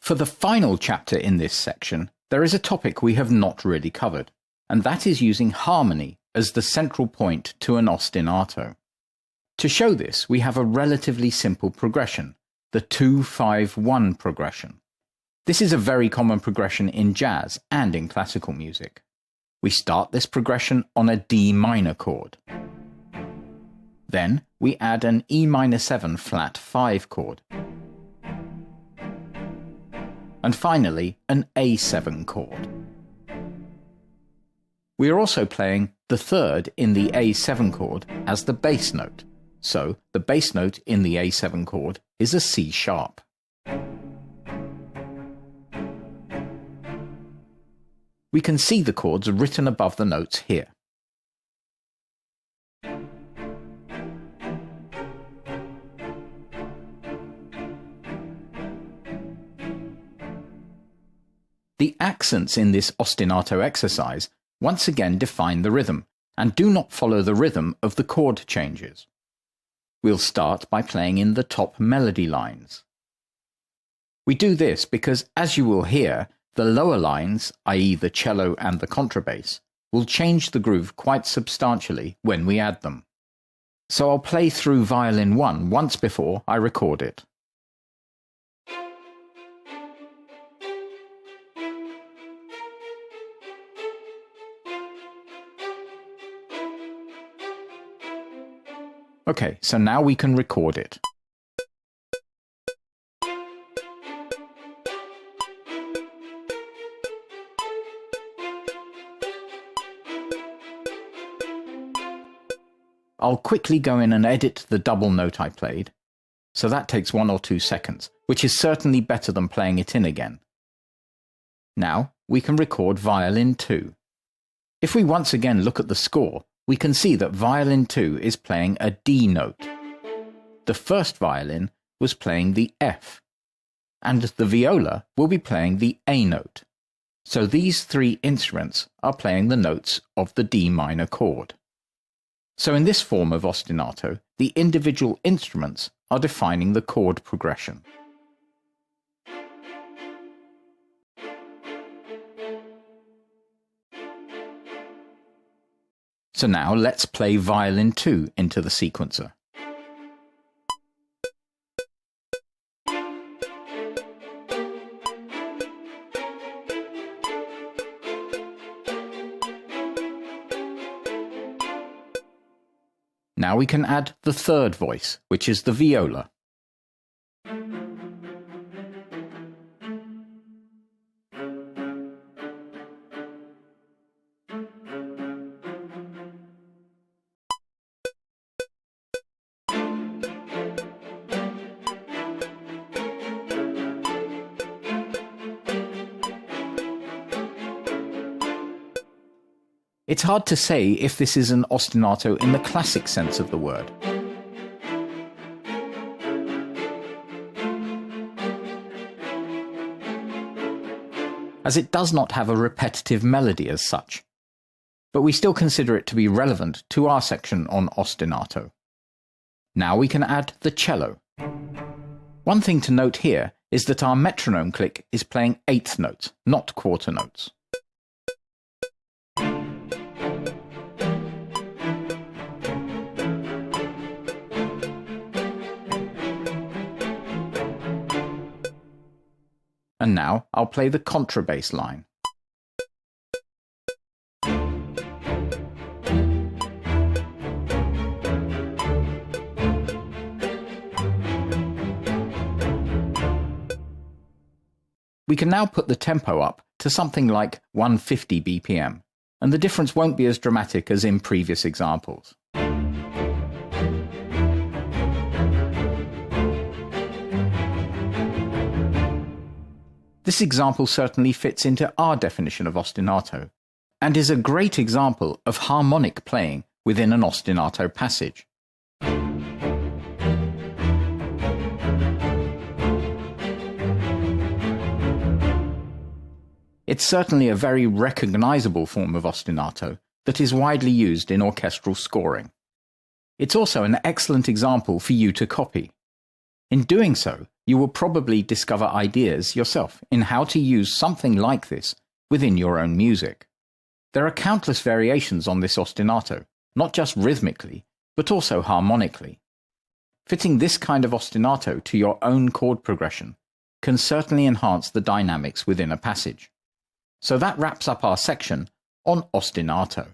For the final chapter in this section, there is a topic we have not really covered, and that is using harmony as the central point to an ostinato. To show this, we have a relatively simple progression, the 2-5-1 progression. This is a very common progression in jazz and in classical music. We start this progression on a D minor chord. Then we add an E minor 7 flat 5 chord. And finally, an A7 chord. We are also playing the third in the A7 chord as the bass note, so the bass note in the A7 chord is a C sharp. We can see the chords written above the notes here. The accents in this ostinato exercise once again define the rhythm and do not follow the rhythm of the chord changes. We'll start by playing in the top melody lines. We do this because, as you will hear, the lower lines, i.e. the cello and the contrabass, will change the groove quite substantially when we add them. So I'll play through violin 1 once before I record it. Okay, so now we can record it. I'll quickly go in and edit the double note I played, so that takes 1 or 2 seconds, which is certainly better than playing it in again. Now we can record violin 2. If we once again look at the score, we can see that violin 2 is playing a D note. The first violin was playing the F, and the viola will be playing the A note. So these 3 instruments are playing the notes of the D minor chord. So in this form of ostinato, the individual instruments are defining the chord progression. So now let's play violin 2 into the sequencer. Now we can add the third voice, which is the viola. It's hard to say if this is an ostinato in the classic sense of the word. As it does not have a repetitive melody as such, but we still consider it to be relevant to our section on ostinato. Now we can add the cello. One thing to note here is that our metronome click is playing eighth notes, not quarter notes. And now I'll play the contrabass line. We can now put the tempo up to something like 150 BPM, and the difference won't be as dramatic as in previous examples. This example certainly fits into our definition of ostinato, and is a great example of harmonic playing within an ostinato passage. It's certainly a very recognizable form of ostinato that is widely used in orchestral scoring. It's also an excellent example for you to copy. In doing so, you will probably discover ideas yourself in how to use something like this within your own music. There are countless variations on this ostinato, not just rhythmically, but also harmonically. Fitting this kind of ostinato to your own chord progression can certainly enhance the dynamics within a passage. So that wraps up our section on ostinato.